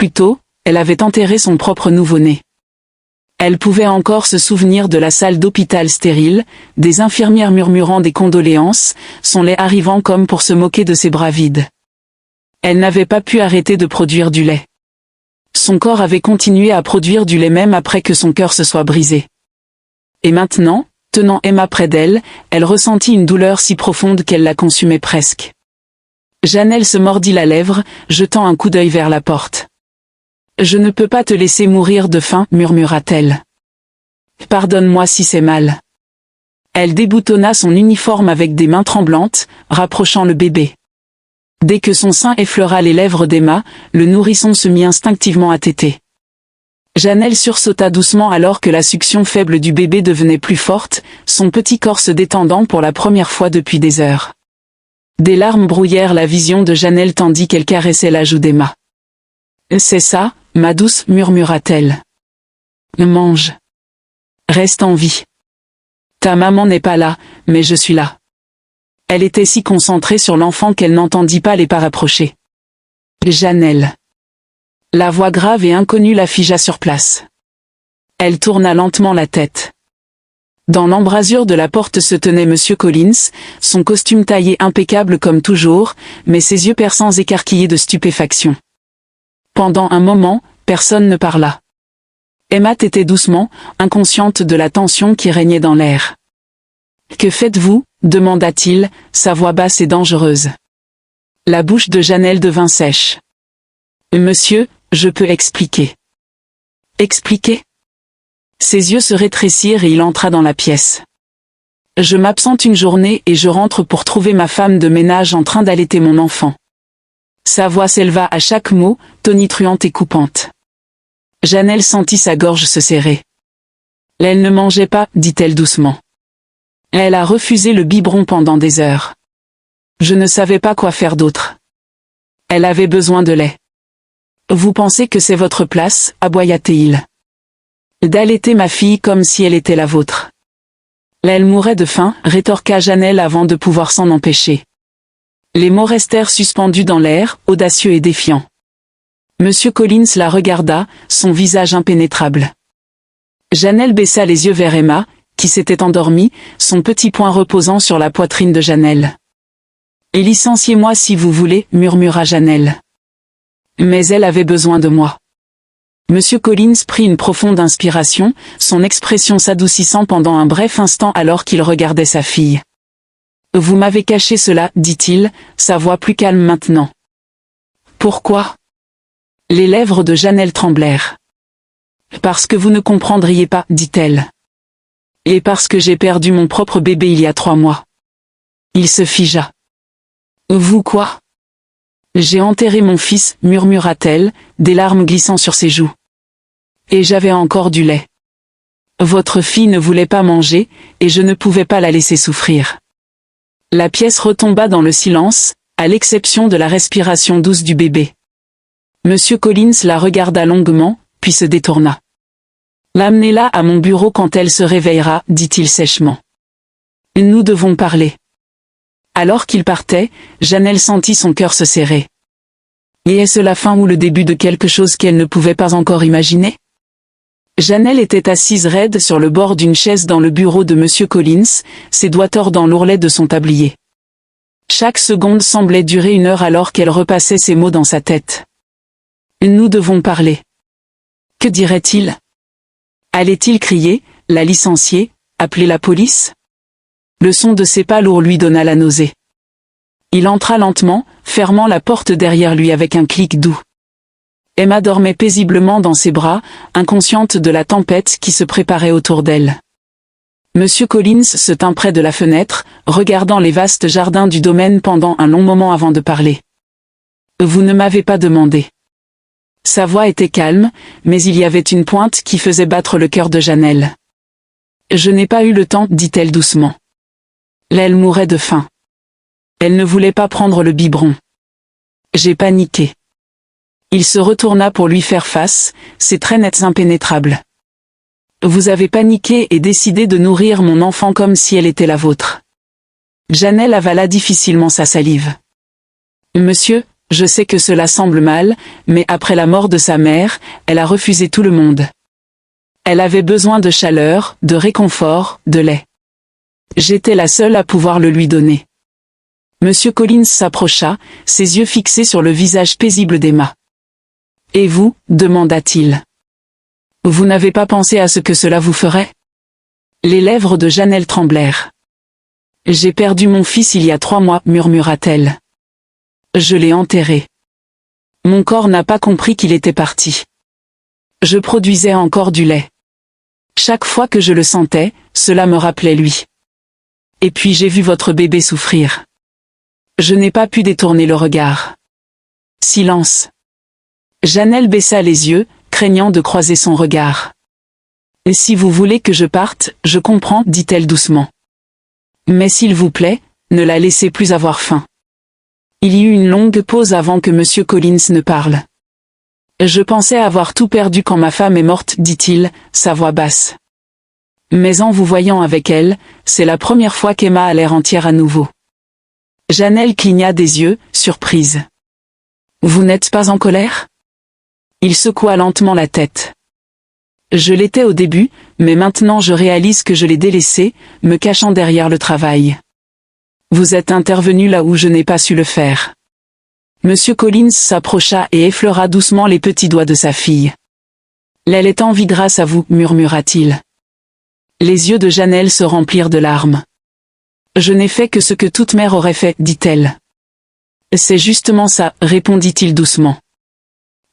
plus tôt, elle avait enterré son propre nouveau-né. Elle pouvait encore se souvenir de la salle d'hôpital stérile, des infirmières murmurant des condoléances, son lait arrivant comme pour se moquer de ses bras vides. Elle n'avait pas pu arrêter de produire du lait. Son corps avait continué à produire du lait même après que son cœur se soit brisé. Et maintenant, tenant Emma près d'elle, elle ressentit une douleur si profonde qu'elle la consumait presque. Janelle se mordit la lèvre, jetant un coup d'œil vers la porte. « Je ne peux pas te laisser mourir de faim, murmura-t-elle. Pardonne-moi si c'est mal. » Elle déboutonna son uniforme avec des mains tremblantes, rapprochant le bébé. Dès que son sein effleura les lèvres d'Emma, le nourrisson se mit instinctivement à téter. Janelle sursauta doucement alors que la succion faible du bébé devenait plus forte, son petit corps se détendant pour la première fois depuis des heures. Des larmes brouillèrent la vision de Janelle tandis qu'elle caressait la joue d'Emma. « C'est ça, ma douce, murmura-t-elle. Mange. Reste en vie. Ta maman n'est pas là, mais je suis là. » Elle était si concentrée sur l'enfant qu'elle n'entendit pas les pas rapprocher. Janelle. La voix grave et inconnue la figea sur place. Elle tourna lentement la tête. Dans l'embrasure de la porte se tenait Monsieur Collins, son costume taillé impeccable comme toujours, mais ses yeux perçants écarquillés de stupéfaction. Pendant un moment, personne ne parla. Emma tétait doucement, inconsciente de la tension qui régnait dans l'air. « Que faites-vous » demanda-t-il, sa voix basse et dangereuse. La bouche de Janelle devint sèche. « Monsieur, je peux expliquer. » « Expliquer ?» Ses yeux se rétrécirent et il entra dans la pièce. « Je m'absente une journée et je rentre pour trouver ma femme de ménage en train d'allaiter mon enfant. » Sa voix s'éleva à chaque mot, tonitruante et coupante. Janelle sentit sa gorge se serrer. « Elle ne mangeait pas, dit-elle doucement. Elle a refusé le biberon pendant des heures. Je ne savais pas quoi faire d'autre. Elle avait besoin de lait. Vous pensez que c'est votre place, aboya-t-il. D'allaiter ma fille comme si elle était la vôtre. Elle mourait de faim, rétorqua Janelle avant de pouvoir s'en empêcher. Les mots restèrent suspendus dans l'air, audacieux et défiants. Monsieur Collins la regarda, son visage impénétrable. Janelle baissa les yeux vers Emma, qui s'était endormie, son petit poing reposant sur la poitrine de Janelle. « Et licenciez-moi si vous voulez, murmura Janelle. Mais elle avait besoin de moi. » Monsieur Collins prit une profonde inspiration, son expression s'adoucissant pendant un bref instant alors qu'il regardait sa fille. « Vous m'avez caché cela, dit-il, sa voix plus calme maintenant. »« Pourquoi ?» Les lèvres de Janelle tremblèrent. « Parce que vous ne comprendriez pas, dit-elle. Et parce que j'ai perdu mon propre bébé il y a 3 mois. » Il se figea. « Vous quoi ?»« J'ai enterré mon fils, murmura-t-elle, des larmes glissant sur ses joues. Et j'avais encore du lait. Votre fille ne voulait pas manger, et je ne pouvais pas la laisser souffrir. » La pièce retomba dans le silence, à l'exception de la respiration douce du bébé. Monsieur Collins la regarda longuement, puis se détourna. « L'amenez-la à mon bureau quand elle se réveillera, dit-il sèchement. Nous devons parler. » Alors qu'il partait, Janelle sentit son cœur se serrer. Et est-ce la fin ou le début de quelque chose qu'elle ne pouvait pas encore imaginer? Janelle était assise raide sur le bord d'une chaise dans le bureau de Monsieur Collins, ses doigts tordant l'ourlet de son tablier. Chaque seconde semblait durer 1 heure alors qu'elle repassait ces mots dans sa tête. Nous devons parler. Que dirait-il? Allait-il crier, la licencier, appeler la police? Le son de ses pas lourds lui donna la nausée. Il entra lentement, fermant la porte derrière lui avec un clic doux. Emma dormait paisiblement dans ses bras, inconsciente de la tempête qui se préparait autour d'elle. Monsieur Collins se tint près de la fenêtre, regardant les vastes jardins du domaine pendant un long moment avant de parler. « Vous ne m'avez pas demandé. » Sa voix était calme, mais il y avait une pointe qui faisait battre le cœur de Janelle. « Je n'ai pas eu le temps, dit-elle doucement. Elle mourait de faim. Elle ne voulait pas prendre le biberon. J'ai paniqué. » Il se retourna pour lui faire face, ses traits nets impénétrables. « Vous avez paniqué et décidé de nourrir mon enfant comme si elle était la vôtre. » Janelle avala difficilement sa salive. « Monsieur, Je sais que cela semble mal, mais après la mort de sa mère, elle a refusé tout le monde. Elle avait besoin de chaleur, de réconfort, de lait. J'étais la seule à pouvoir le lui donner. Monsieur Collins s'approcha, ses yeux fixés sur le visage paisible d'Emma. « Et vous ?» demanda-t-il. « Vous n'avez pas pensé à ce que cela vous ferait ?» Les lèvres de Janelle tremblèrent. « J'ai perdu mon fils il y a 3 mois, murmura-t-elle. Je l'ai enterré. Mon corps n'a pas compris qu'il était parti. Je produisais encore du lait. Chaque fois que je le sentais, cela me rappelait lui. Et puis j'ai vu votre bébé souffrir. Je n'ai pas pu détourner le regard. » Silence. Janelle baissa les yeux, craignant de croiser son regard. « Et si vous voulez que je parte, je comprends, dit-elle doucement. Mais s'il vous plaît, ne la laissez plus avoir faim. » Il y eut une longue pause avant que Monsieur Collins ne parle. « Je pensais avoir tout perdu quand ma femme est morte, dit-il, sa voix basse. Mais en vous voyant avec elle, c'est la première fois qu'Emma a l'air entière à nouveau. » Janelle cligna des yeux, surprise. « Vous n'êtes pas en colère ?» Il secoua lentement la tête. « Je l'étais au début, mais maintenant je réalise que je l'ai délaissé, me cachant derrière le travail. Vous êtes intervenu là où je n'ai pas su le faire. » Monsieur Collins s'approcha et effleura doucement les petits doigts de sa fille. « Elle est en vie grâce à vous, murmura-t-il. » Les yeux de Janelle se remplirent de larmes. « Je n'ai fait que ce que toute mère aurait fait, dit-elle. »« C'est justement ça, répondit-il doucement.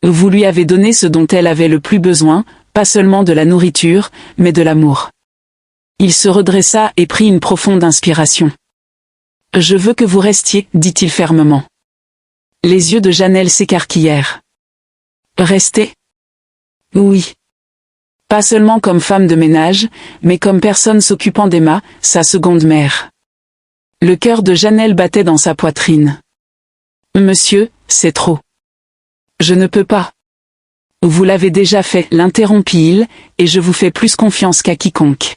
Vous lui avez donné ce dont elle avait le plus besoin, pas seulement de la nourriture, mais de l'amour. » Il se redressa et prit une profonde inspiration. « Je veux que vous restiez, dit-il fermement. » Les yeux de Janelle s'écarquillèrent. « Rester ? Oui. Pas seulement comme femme de ménage, mais comme personne s'occupant d'Emma, sa seconde mère. » Le cœur de Janelle battait dans sa poitrine. « Monsieur, c'est trop. Je ne peux pas. »« Vous l'avez déjà fait, l'interrompit-il, et je vous fais plus confiance qu'à quiconque. »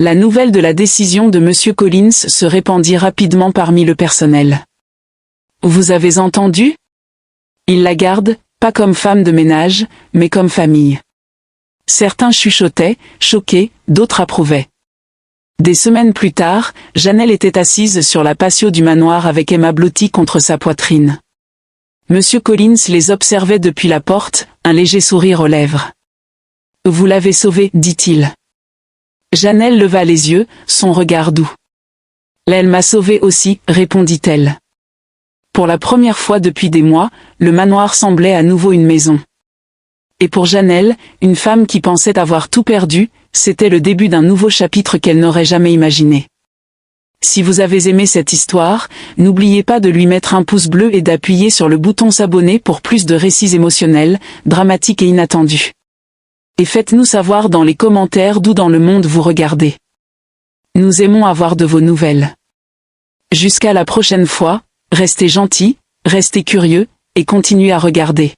La nouvelle de la décision de Monsieur Collins se répandit rapidement parmi le personnel. « Vous avez entendu ? Il la garde, pas comme femme de ménage, mais comme famille. » Certains chuchotaient, choqués, d'autres approuvaient. Des semaines plus tard, Janelle était assise sur la patio du manoir avec Emma blottie contre sa poitrine. Monsieur Collins les observait depuis la porte, un léger sourire aux lèvres. « Vous l'avez sauvée, dit-il. » Janelle leva les yeux, son regard doux. « Elle m'a sauvée aussi, répondit-elle. » Pour la première fois depuis des mois, le manoir semblait à nouveau une maison. Et pour Janelle, une femme qui pensait avoir tout perdu, c'était le début d'un nouveau chapitre qu'elle n'aurait jamais imaginé. Si vous avez aimé cette histoire, n'oubliez pas de lui mettre un pouce bleu et d'appuyer sur le bouton s'abonner pour plus de récits émotionnels, dramatiques et inattendus. Et faites-nous savoir dans les commentaires d'où dans le monde vous regardez. Nous aimons avoir de vos nouvelles. Jusqu'à la prochaine fois, restez gentils, restez curieux, et continuez à regarder.